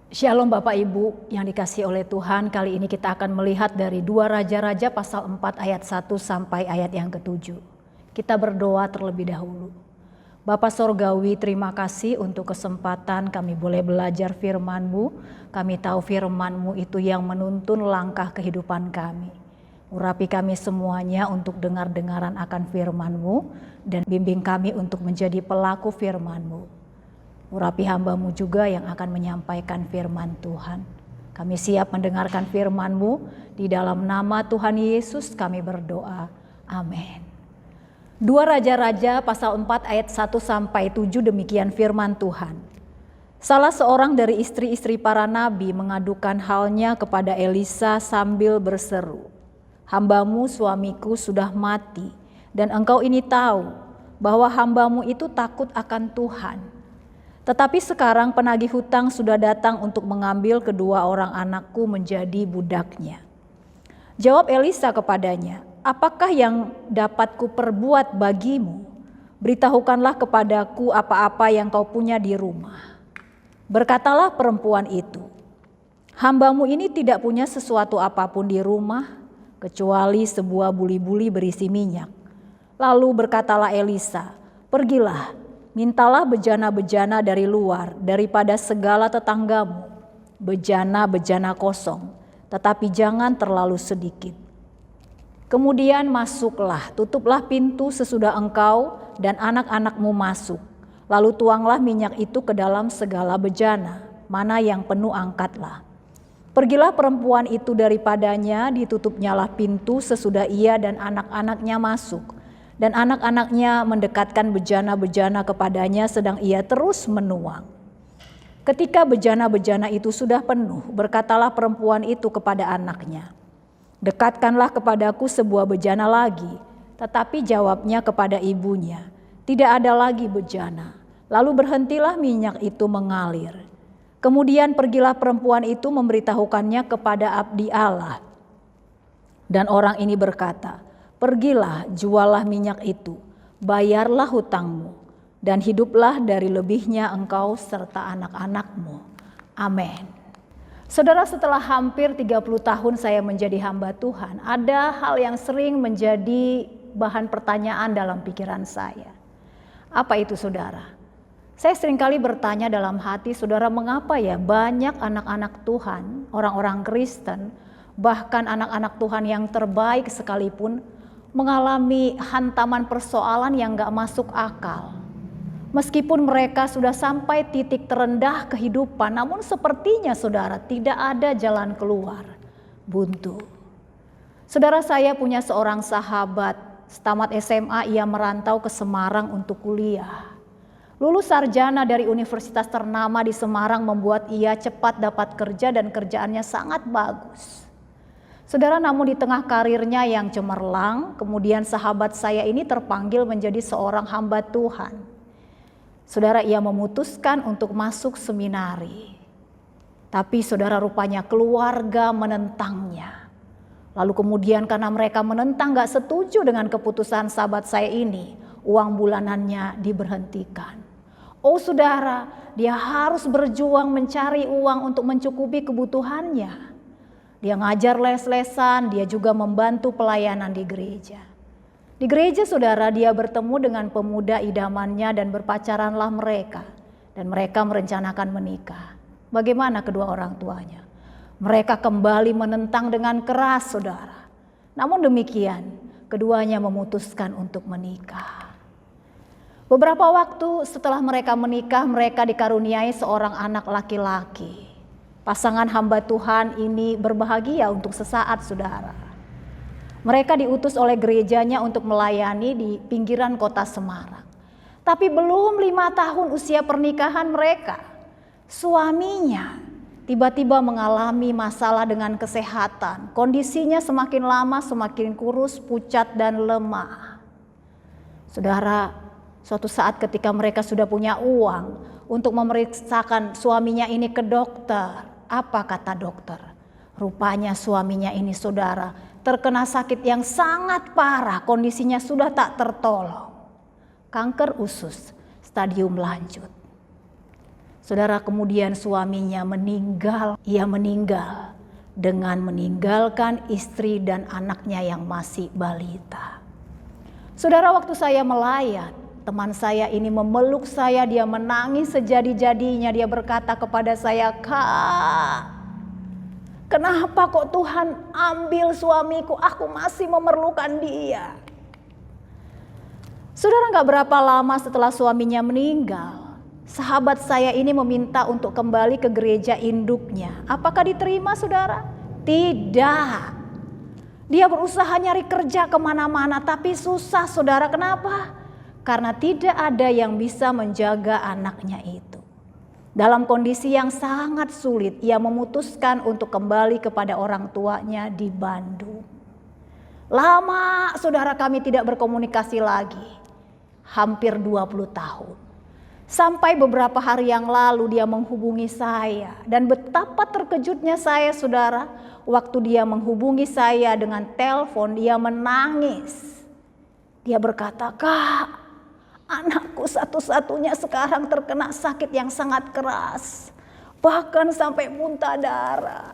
Shalom Bapak Ibu yang dikasihi oleh Tuhan. Kali ini kita akan melihat dari 2 Raja-Raja pasal 4 ayat 1 sampai ayat yang ke-7. Kita berdoa terlebih dahulu. Bapa Sorgawi, terima kasih untuk kesempatan kami boleh belajar firman-Mu. Kami tahu firman-Mu itu yang menuntun langkah kehidupan kami. Urapi kami semuanya untuk dengar-dengaran akan firman-Mu dan bimbing kami untuk menjadi pelaku firman-Mu. Urapi hamba-Mu juga yang akan menyampaikan firman Tuhan. Kami siap mendengarkan firman-Mu. Di dalam nama Tuhan Yesus kami berdoa. Amin. 2 Raja-Raja pasal 4 ayat 1 sampai 7 demikian firman Tuhan. Salah seorang dari istri-istri para nabi mengadukan halnya kepada Elisa sambil berseru, "Hamba-Mu suamiku sudah mati dan engkau ini tahu bahwa hamba-Mu itu takut akan Tuhan. Tetapi sekarang penagih hutang sudah datang untuk mengambil kedua orang anakku menjadi budaknya." Jawab Elisa kepadanya, "Apakah yang dapat kuperbuat bagimu? Beritahukanlah kepadaku apa-apa yang kau punya di rumah." Berkatalah perempuan itu, "Hamba-Mu ini tidak punya sesuatu apapun di rumah, kecuali sebuah buli-buli berisi minyak." Lalu berkatalah Elisa, "Pergilah, mintalah bejana-bejana dari luar daripada segala tetanggamu, bejana-bejana kosong, tetapi jangan terlalu sedikit. Kemudian masuklah, tutuplah pintu sesudah engkau dan anak-anakmu masuk. Lalu tuanglah minyak itu ke dalam segala bejana, mana yang penuh angkatlah. Pergilah perempuan itu daripadanya, ditutupnyalah pintu sesudah ia dan anak-anaknya masuk. Dan anak-anaknya mendekatkan bejana-bejana kepadanya sedang ia terus menuang. Ketika bejana-bejana itu sudah penuh, berkatalah perempuan itu kepada anaknya, "Dekatkanlah kepadaku sebuah bejana lagi." Tetapi jawabnya kepada ibunya, "Tidak ada lagi bejana." Lalu berhentilah minyak itu mengalir. Kemudian pergilah perempuan itu memberitahukannya kepada abdi Allah. Dan orang ini berkata, "Pergilah, jualah minyak itu, bayarlah hutangmu, dan hiduplah dari lebihnya engkau serta anak-anakmu." Amin. Saudara, setelah hampir 30 tahun saya menjadi hamba Tuhan, ada hal yang sering menjadi bahan pertanyaan dalam pikiran saya. Apa itu, saudara? Saya seringkali bertanya dalam hati, saudara, mengapa ya banyak anak-anak Tuhan, orang-orang Kristen, bahkan anak-anak Tuhan yang terbaik sekalipun, mengalami hantaman persoalan yang gak masuk akal. Meskipun mereka sudah sampai titik terendah kehidupan, namun sepertinya saudara tidak ada jalan keluar, buntu. Saudara, saya punya seorang sahabat, tamat SMA ia merantau ke Semarang untuk kuliah. Lulus sarjana dari universitas ternama di Semarang membuat ia cepat dapat kerja dan kerjaannya sangat bagus. Saudara, namun di tengah karirnya yang cemerlang, kemudian sahabat saya ini terpanggil menjadi seorang hamba Tuhan. Saudara, ia memutuskan untuk masuk seminari. Tapi saudara, rupanya keluarga menentangnya. Lalu kemudian karena mereka menentang, gak setuju dengan keputusan sahabat saya ini, uang bulanannya diberhentikan. Oh saudara, dia harus berjuang mencari uang untuk mencukupi kebutuhannya. Dia ngajar les-lesan, dia juga membantu pelayanan di gereja. Di gereja saudara, dia bertemu dengan pemuda idamannya dan berpacaranlah mereka. Dan mereka merencanakan menikah. Bagaimana kedua orang tuanya? Mereka kembali menentang dengan keras, saudara. Namun demikian, keduanya memutuskan untuk menikah. Beberapa waktu setelah mereka menikah, mereka dikaruniai seorang anak laki-laki. Pasangan hamba Tuhan ini berbahagia untuk sesaat, saudara. Mereka diutus oleh gerejanya untuk melayani di pinggiran kota Semarang. Tapi belum 5 tahun usia pernikahan mereka, suaminya tiba-tiba mengalami masalah dengan kesehatan. Kondisinya semakin lama semakin kurus, pucat dan lemah. Saudara, suatu saat ketika mereka sudah punya uang untuk memeriksakan suaminya ini ke dokter, apa kata dokter? Rupanya suaminya ini, saudara, terkena sakit yang sangat parah, kondisinya sudah tak tertolong. Kanker usus stadium lanjut. Saudara, kemudian suaminya meninggal. Ia meninggal dengan meninggalkan istri dan anaknya yang masih balita. Saudara, waktu saya melayat, teman saya ini memeluk saya, dia menangis sejadi-jadinya. Dia berkata kepada saya, "Kak, kenapa kok Tuhan ambil suamiku? Aku masih memerlukan dia." Saudara, gak berapa lama setelah suaminya meninggal, sahabat saya ini meminta untuk kembali ke gereja induknya. Apakah diterima, saudara? Tidak. Dia berusaha nyari kerja kemana-mana, tapi susah, saudara. Kenapa? Karena tidak ada yang bisa menjaga anaknya itu. Dalam kondisi yang sangat sulit, ia memutuskan untuk kembali kepada orang tuanya di Bandung. Lama, saudara, kami tidak berkomunikasi lagi. Hampir 20 tahun. Sampai beberapa hari yang lalu dia menghubungi saya. Dan betapa terkejutnya saya, saudara. Waktu dia menghubungi saya dengan telepon, dia menangis. Dia berkata, "Kak, anakku satu-satunya sekarang terkena sakit yang sangat keras. Bahkan sampai muntah darah.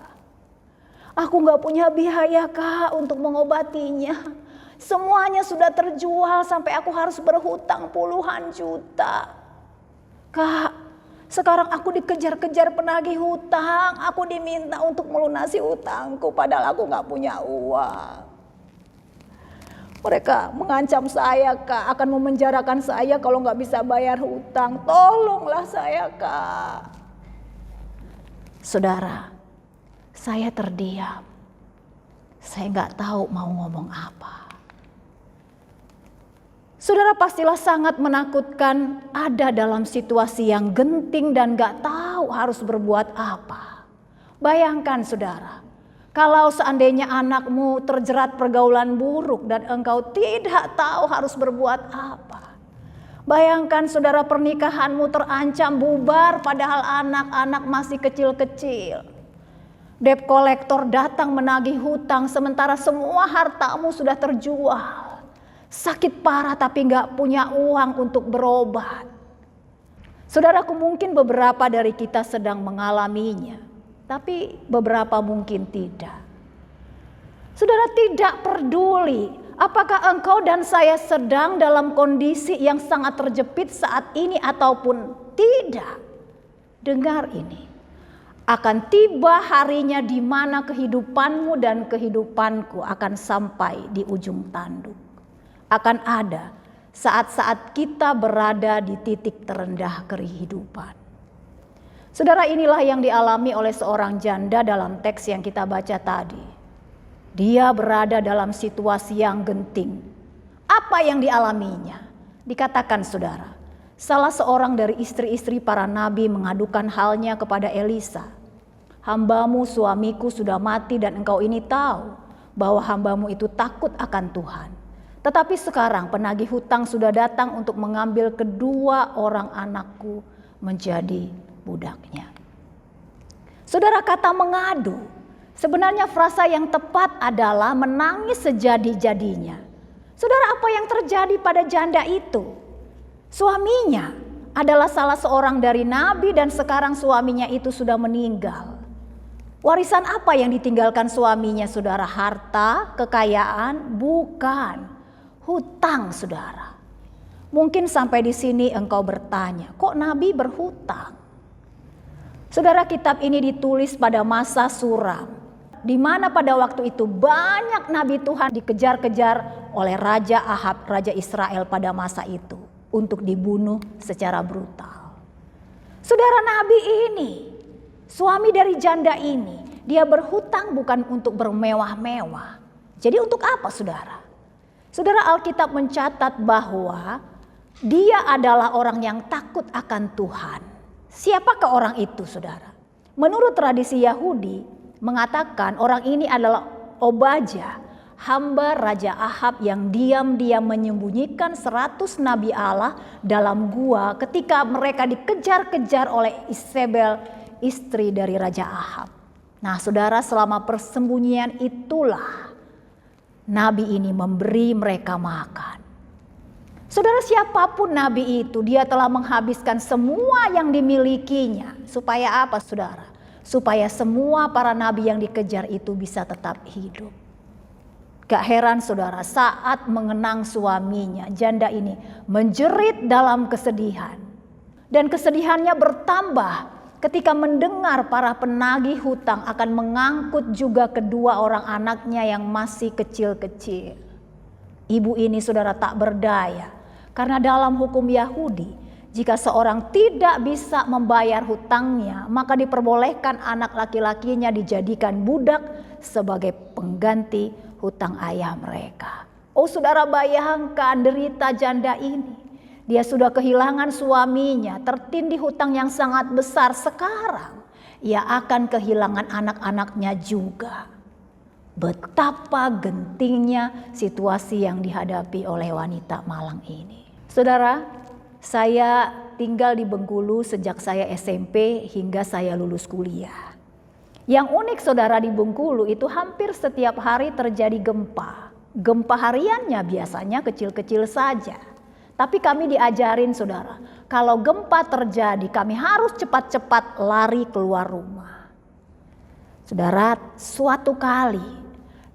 Aku gak punya biaya, Kak, untuk mengobatinya. Semuanya sudah terjual sampai aku harus berhutang puluhan juta. Kak, sekarang aku dikejar-kejar penagih hutang. Aku diminta untuk melunasi hutangku padahal aku gak punya uang. Mereka mengancam saya, Kak, akan memenjarakan saya kalau gak bisa bayar hutang. Tolonglah saya, Kak." Saudara, saya terdiam. Saya gak tahu mau ngomong apa. Saudara, pastilah sangat menakutkan ada dalam situasi yang genting dan gak tahu harus berbuat apa. Bayangkan, saudara, kalau seandainya anakmu terjerat pergaulan buruk dan engkau tidak tahu harus berbuat apa. Bayangkan, saudara, pernikahanmu terancam bubar padahal anak-anak masih kecil-kecil. Debt collector datang menagih hutang sementara semua hartamu sudah terjual. Sakit parah tapi gak punya uang untuk berobat. Saudaraku, mungkin beberapa dari kita sedang mengalaminya, tapi beberapa mungkin tidak. Saudara, tidak peduli apakah engkau dan saya sedang dalam kondisi yang sangat terjepit saat ini ataupun tidak. Dengar ini, akan tiba harinya di mana kehidupanmu dan kehidupanku akan sampai di ujung tanduk. Akan ada saat-saat kita berada di titik terendah kehidupan. Saudara, inilah yang dialami oleh seorang janda dalam teks yang kita baca tadi. Dia berada dalam situasi yang genting. Apa yang dialaminya? Dikatakan, saudara, salah seorang dari istri-istri para nabi mengadukan halnya kepada Elisa. "Hambamu suamiku sudah mati dan engkau ini tahu bahwa hambamu itu takut akan Tuhan. Tetapi sekarang penagih hutang sudah datang untuk mengambil kedua orang anakku menjadi budaknya." Saudara, kata mengadu, sebenarnya frasa yang tepat adalah menangis sejadi-jadinya. Saudara, apa yang terjadi pada janda itu? Suaminya adalah salah seorang dari nabi dan sekarang suaminya itu sudah meninggal. Warisan apa yang ditinggalkan suaminya, saudara? Harta, kekayaan? Bukan. Hutang, saudara. Mungkin sampai di sini engkau bertanya, kok nabi berhutang? Saudara, kitab ini ditulis pada masa suram, di mana pada waktu itu banyak nabi Tuhan dikejar-kejar oleh Raja Ahab, Raja Israel pada masa itu, untuk dibunuh secara brutal. Saudara, nabi ini, suami dari janda ini, dia berhutang bukan untuk bermewah-mewah. Jadi untuk apa, saudara? Saudara, Alkitab mencatat bahwa dia adalah orang yang takut akan Tuhan. Siapakah orang itu, saudara? Menurut tradisi Yahudi mengatakan orang ini adalah Obadya, hamba Raja Ahab yang diam-diam menyembunyikan 100 nabi Allah dalam gua ketika mereka dikejar-kejar oleh Isabel, istri dari Raja Ahab. Nah, saudara, selama persembunyian itulah nabi ini memberi mereka makan. Saudara, siapapun nabi itu, dia telah menghabiskan semua yang dimilikinya. Supaya apa saudara? Supaya semua para nabi yang dikejar itu bisa tetap hidup. Gak heran saudara, saat mengenang suaminya, janda ini menjerit dalam kesedihan. Dan kesedihannya bertambah ketika mendengar para penagih hutang akan mengangkut juga kedua orang anaknya yang masih kecil-kecil. Ibu ini saudara tak berdaya, karena dalam hukum Yahudi, jika seorang tidak bisa membayar hutangnya, maka diperbolehkan anak laki-lakinya dijadikan budak sebagai pengganti hutang ayah mereka. Oh saudara, bayangkan derita janda ini. Dia sudah kehilangan suaminya, tertindih hutang yang sangat besar. Sekarang ia akan kehilangan anak-anaknya juga. Betapa gentingnya situasi yang dihadapi oleh wanita malang ini. Saudara, saya tinggal di Bengkulu sejak saya SMP hingga saya lulus kuliah. Yang unik saudara, di Bengkulu itu hampir setiap hari terjadi gempa. Gempa hariannya biasanya kecil-kecil saja. Tapi kami diajarin saudara, kalau gempa terjadi kami harus cepat-cepat lari keluar rumah. Saudara, suatu kali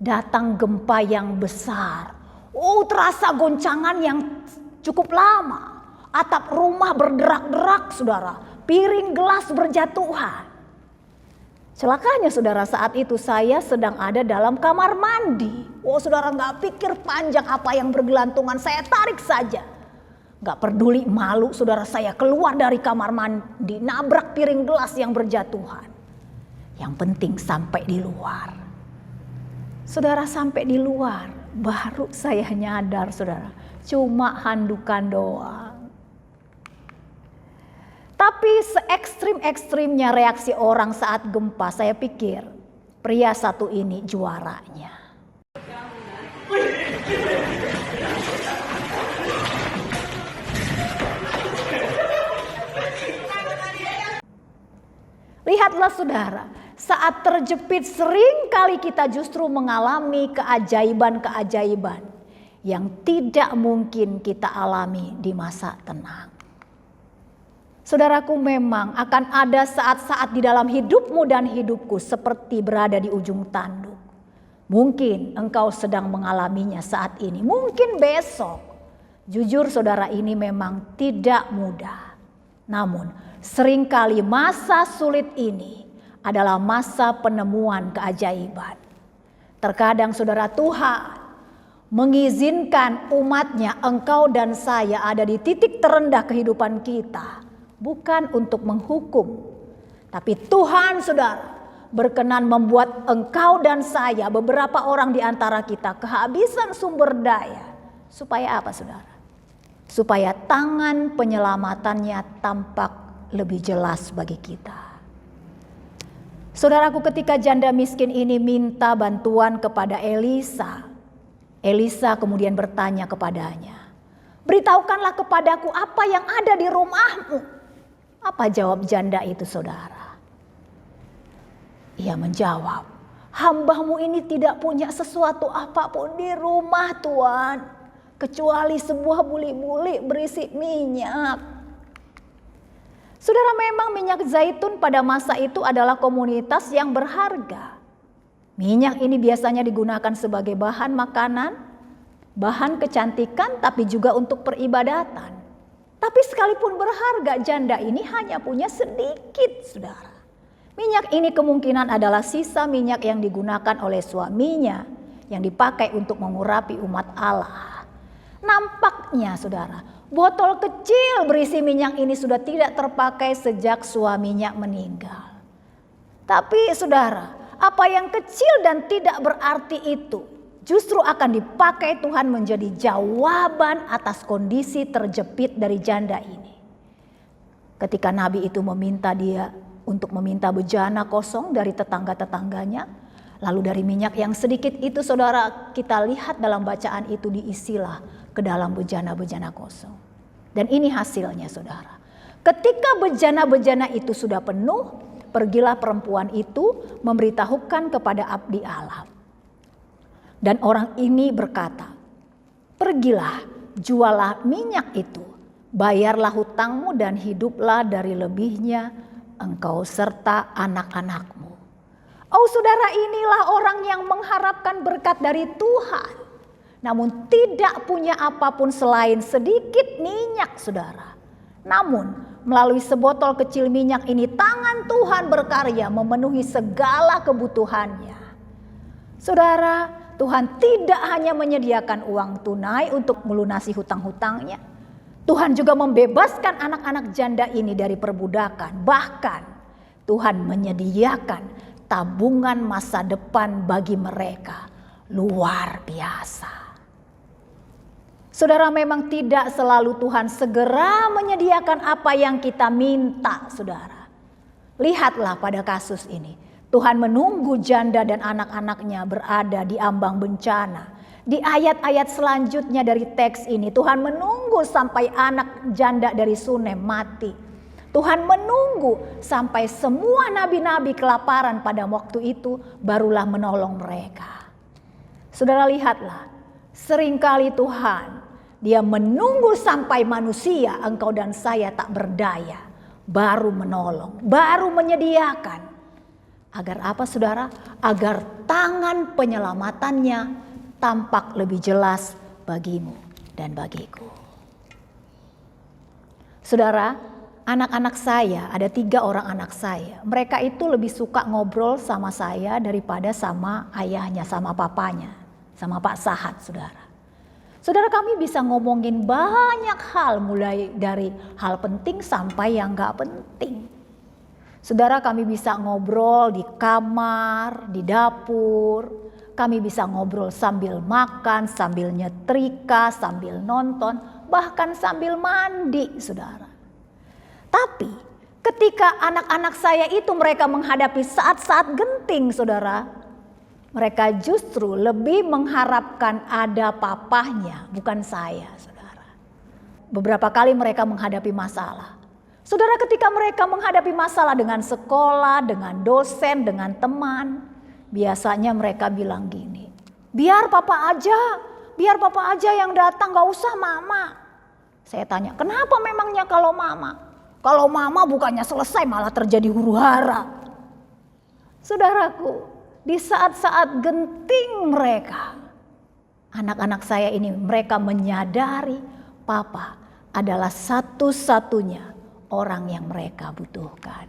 datang gempa yang besar. Oh, terasa goncangan yang cukup lama. Atap rumah berderak-derak saudara, piring gelas berjatuhan. Celakanya saudara, saat itu saya sedang ada dalam kamar mandi. Oh saudara, gak pikir panjang apa yang bergelantungan, saya tarik saja. Gak peduli malu saudara, saya keluar dari kamar mandi, nabrak piring gelas yang berjatuhan. Yang penting sampai di luar. Saudara, sampai di luar baru saya nyadar saudara, cuma handukan doang. Tapi se-ekstrim-ekstrimnya reaksi orang saat gempa, saya pikir pria satu ini juaranya. Lihatlah saudara, saat terjepit sering kali kita justru mengalami keajaiban-keajaiban yang tidak mungkin kita alami di masa tenang. Saudaraku, memang akan ada saat-saat di dalam hidupmu dan hidupku seperti berada di ujung tanduk. Mungkin engkau sedang mengalaminya saat ini, mungkin besok. Jujur saudara, ini memang tidak mudah. Namun seringkali masa sulit ini adalah masa penemuan keajaiban. Terkadang saudara, Tuhan mengizinkan umatnya, engkau dan saya, ada di titik terendah kehidupan kita. Bukan untuk menghukum, tapi Tuhan saudara berkenan membuat engkau dan saya, beberapa orang di antara kita, kehabisan sumber daya. Supaya apa saudara? Supaya tangan penyelamatannya tampak lebih jelas bagi kita. Saudaraku, ketika janda miskin ini minta bantuan kepada Elisa, Elisa kemudian bertanya kepadanya, "Beritahukanlah kepadaku apa yang ada di rumahmu." Apa jawab janda itu saudara? Ia menjawab, "Hambamu ini tidak punya sesuatu apapun di rumah Tuan, kecuali sebuah buli-buli berisi minyak." Saudara, memang minyak zaitun pada masa itu adalah komoditas yang berharga. Minyak ini biasanya digunakan sebagai bahan makanan, bahan kecantikan, tapi juga untuk peribadatan. Tapi sekalipun berharga, janda ini hanya punya sedikit saudara. Minyak ini kemungkinan adalah sisa minyak yang digunakan oleh suaminya, yang dipakai untuk mengurapi umat Allah. Nampaknya saudara, botol kecil berisi minyak ini sudah tidak terpakai sejak suaminya meninggal. Tapi saudara, apa yang kecil dan tidak berarti itu justru akan dipakai Tuhan menjadi jawaban atas kondisi terjepit dari janda ini. Ketika nabi itu meminta dia untuk meminta bejana kosong dari tetangga-tetangganya, lalu dari minyak yang sedikit itu saudara, kita lihat dalam bacaan itu diisilah ke dalam bejana-bejana kosong. Dan ini hasilnya saudara. Ketika bejana-bejana itu sudah penuh, pergilah perempuan itu memberitahukan kepada abdi Allah. Dan orang ini berkata, "Pergilah, jualah minyak itu, bayarlah hutangmu dan hiduplah dari lebihnya engkau serta anak-anakmu. Oh saudara, inilah orang yang mengharapkan berkat dari Tuhan, namun tidak punya apapun selain sedikit minyak saudara. Namun melalui sebotol kecil minyak ini tangan Tuhan berkarya memenuhi segala kebutuhannya. Saudara, Tuhan tidak hanya menyediakan uang tunai untuk melunasi hutang-hutangnya. Tuhan juga membebaskan anak-anak janda ini dari perbudakan. Bahkan Tuhan menyediakan tabungan masa depan bagi mereka. Luar biasa. Saudara, memang tidak selalu Tuhan segera menyediakan apa yang kita minta, saudara. Lihatlah pada kasus ini. Tuhan menunggu janda dan anak-anaknya berada di ambang bencana. Di ayat-ayat selanjutnya dari teks ini, Tuhan menunggu sampai anak janda dari Sunem mati. Tuhan menunggu sampai semua nabi-nabi kelaparan pada waktu itu, barulah menolong mereka. Saudara, lihatlah, seringkali Tuhan, Dia menunggu sampai manusia, engkau dan saya tak berdaya, baru menolong, baru menyediakan. Agar apa saudara? Agar tangan penyelamatannya tampak lebih jelas bagimu dan bagiku. Saudara, anak-anak saya, ada 3 orang anak saya. Mereka itu lebih suka ngobrol sama saya daripada sama ayahnya, sama papanya, sama Pak Sahat, saudara. Saudara, kami bisa ngomongin banyak hal, mulai dari hal penting sampai yang gak penting. Saudara, kami bisa ngobrol di kamar, di dapur. Kami bisa ngobrol sambil makan, sambil nyetrika, sambil nonton, bahkan sambil mandi, saudara. Tapi ketika anak-anak saya itu mereka menghadapi saat-saat genting, saudara, mereka justru lebih mengharapkan ada papahnya, bukan saya, saudara. Beberapa kali mereka menghadapi masalah. Saudara, ketika mereka menghadapi masalah dengan sekolah, dengan dosen, dengan teman, biasanya mereka bilang gini, biar papa aja yang datang, gak usah mama. Saya tanya, kenapa memangnya kalau mama? Kalau mama bukannya selesai malah terjadi huru hara. Saudaraku, di saat-saat genting mereka, anak-anak saya ini mereka menyadari papa adalah satu-satunya orang yang mereka butuhkan.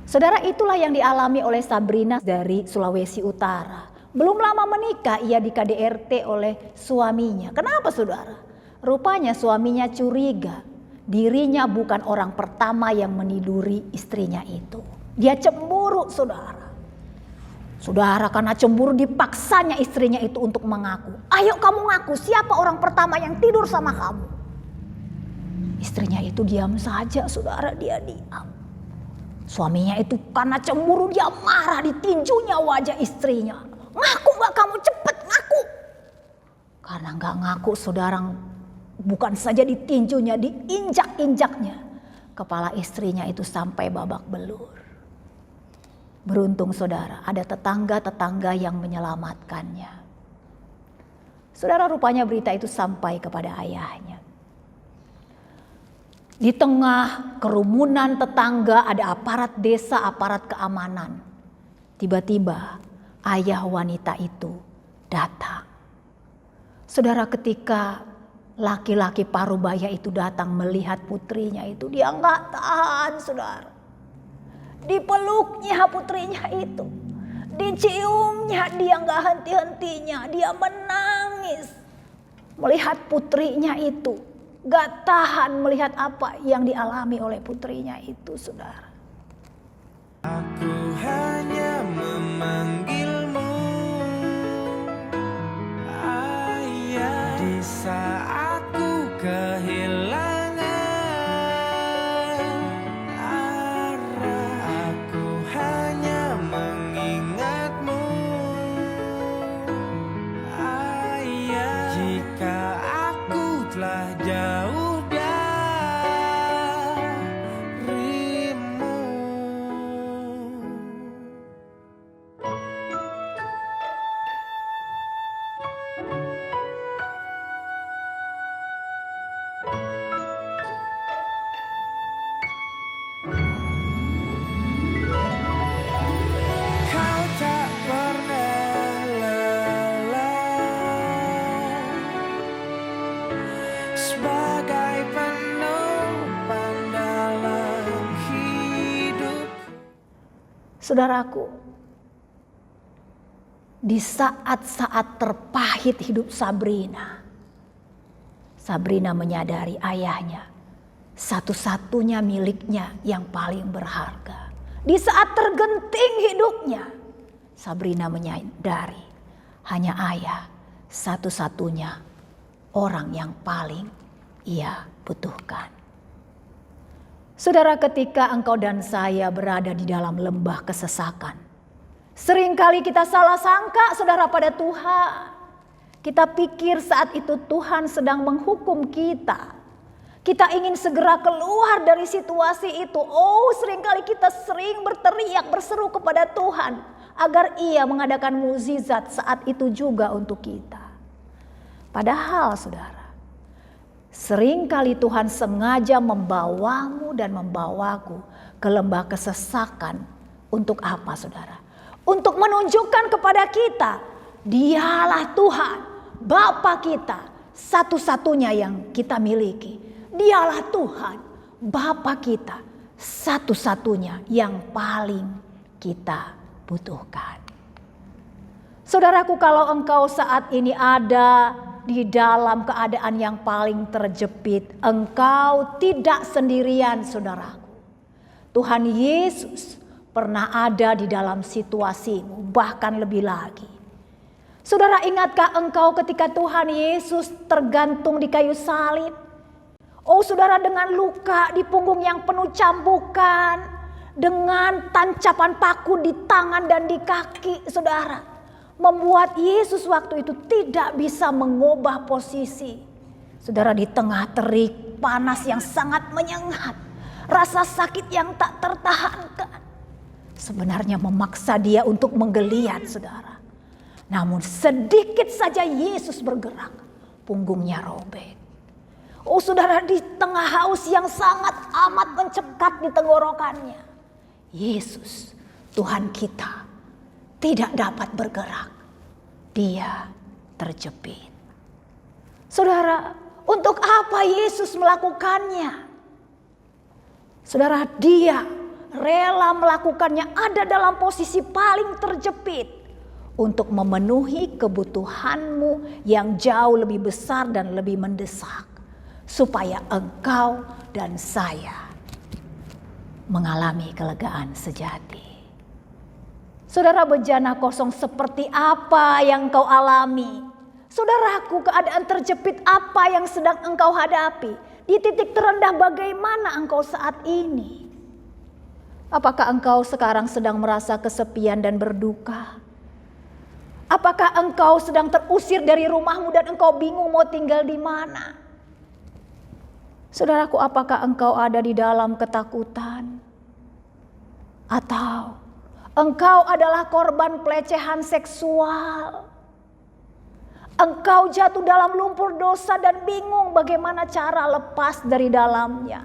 Saudara, itulah yang dialami oleh Sabrina dari Sulawesi Utara. Belum lama menikah ia di KDRT oleh suaminya. Kenapa saudara? Rupanya suaminya curiga dirinya bukan orang pertama yang meniduri istrinya itu. Dia cemburu saudara. Saudara, karena cemburu dipaksanya istrinya itu untuk mengaku. Ayo kamu ngaku siapa orang pertama yang tidur sama kamu. Istrinya itu diam saja saudara, dia diam. Suaminya itu karena cemburu dia marah, ditinjunya wajah istrinya. Ngaku gak kamu, cepet ngaku. Karena gak ngaku saudara, bukan saja ditinjunya, diinjak-injaknya. Kepala istrinya itu sampai babak belur. Beruntung saudara, ada tetangga-tetangga yang menyelamatkannya. Saudara, rupanya berita itu sampai kepada ayahnya. Di tengah kerumunan tetangga ada aparat desa, aparat keamanan. Tiba-tiba ayah wanita itu datang. Saudara, ketika laki-laki parubaya itu datang melihat putrinya itu, dia nggak tahan saudara. Dipeluknya putrinya itu, diciumnya, dia nggak henti-hentinya, dia menangis melihat putrinya itu. Gak tahan melihat apa yang dialami oleh putrinya itu saudara. Aku hanya memanggilmu ayah di saat ku kehilangan arah. Aku hanya mengingatmu ayah jika aku telah jauh darimu. Saudaraku, di saat-saat terpahit hidup Sabrina menyadari ayahnya satu-satunya miliknya yang paling berharga. Di saat tergenting hidupnya, Sabrina menyadari hanya ayah satu-satunya orang yang paling ia butuhkan. Saudara, ketika engkau dan saya berada di dalam lembah kesesakan, seringkali kita salah sangka, saudara, pada Tuhan. Kita pikir saat itu Tuhan sedang menghukum kita. Kita ingin segera keluar dari situasi itu. Oh, seringkali kita sering berteriak, berseru kepada Tuhan agar Ia mengadakan mukjizat saat itu juga untuk kita. Padahal, saudara, seringkali Tuhan sengaja membawamu dan membawaku ke lembah kesesakan. Untuk apa, saudara? Untuk menunjukkan kepada kita, Dialah Tuhan, Bapa kita, satu-satunya yang kita miliki. Dialah Tuhan, Bapa kita, satu-satunya yang paling kita butuhkan. Saudaraku, kalau engkau saat ini ada di dalam keadaan yang paling terjepit, engkau tidak sendirian, saudaraku. Tuhan Yesus pernah ada di dalam situasimu, bahkan lebih lagi. Saudara, ingatkah engkau ketika Tuhan Yesus tergantung di kayu salib? Oh, saudara, dengan luka di punggung yang penuh cambukan, dengan tancapan paku di tangan dan di kaki, saudara, membuat Yesus waktu itu tidak bisa mengubah posisi. Saudara, di tengah terik panas yang sangat menyengat, rasa sakit yang tak tertahankan, sebenarnya memaksa dia untuk menggeliat, saudara. Namun sedikit saja Yesus bergerak, punggungnya robek. Oh, saudara, di tengah haus yang sangat amat mencekat di tenggorokannya, Yesus, Tuhan kita, tidak dapat bergerak. Dia terjepit. Saudara, untuk apa Yesus melakukannya? Saudara, dia rela melakukannya ada dalam posisi paling terjepit untuk memenuhi kebutuhanmu yang jauh lebih besar dan lebih mendesak, supaya engkau dan saya mengalami kelegaan sejati. Saudara, bejana kosong seperti apa yang engkau alami? Saudaraku, keadaan terjepit apa yang sedang engkau hadapi? Di titik terendah bagaimana engkau saat ini? Apakah engkau sekarang sedang merasa kesepian dan berduka? Apakah engkau sedang terusir dari rumahmu dan engkau bingung mau tinggal di mana? Saudaraku, apakah engkau ada di dalam ketakutan? Atau engkau adalah korban pelecehan seksual? Engkau jatuh dalam lumpur dosa dan bingung bagaimana cara lepas dari dalamnya?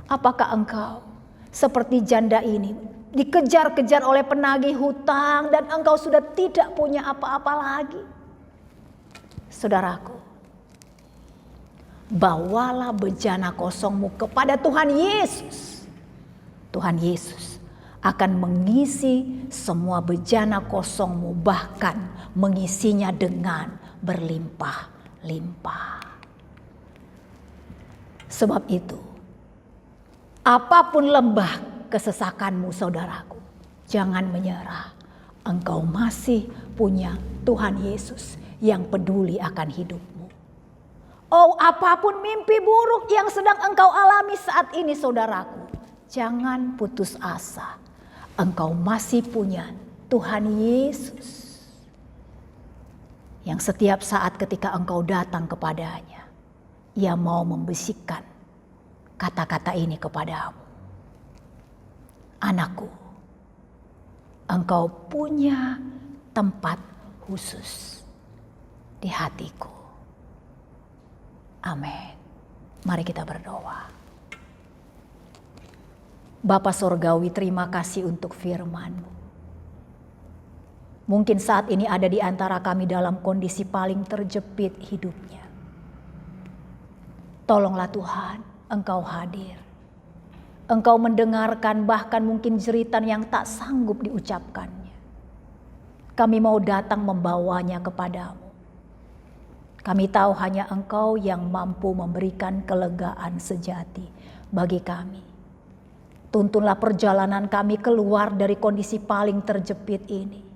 Apakah engkau seperti janda ini, dikejar-kejar oleh penagih hutang dan engkau sudah tidak punya apa-apa lagi? Saudaraku, bawalah bejana kosongmu kepada Tuhan Yesus. Tuhan Yesus akan mengisi semua bejana kosongmu, bahkan mengisinya dengan berlimpah-limpah. Sebab itu, apapun lembah kesesakanmu, saudaraku, jangan menyerah. Engkau masih punya Tuhan Yesus yang peduli akan hidupmu. Oh, apapun mimpi buruk yang sedang engkau alami saat ini, saudaraku, jangan putus asa. Engkau masih punya Tuhan Yesus yang setiap saat ketika engkau datang kepadanya, Ia mau membisikkan kata-kata ini kepadamu. Anakku, engkau punya tempat khusus di hatiku. Amin. Mari kita berdoa. Bapa Sorgawi, terima kasih untuk firman-Mu. Mungkin saat ini ada di antara kami dalam kondisi paling terjepit hidupnya. Tolonglah Tuhan, Engkau hadir. Engkau mendengarkan bahkan mungkin jeritan yang tak sanggup diucapkannya. Kami mau datang membawanya kepadamu. Kami tahu hanya Engkau yang mampu memberikan kelegaan sejati bagi kami. Tuntunlah perjalanan kami keluar dari kondisi paling terjepit ini.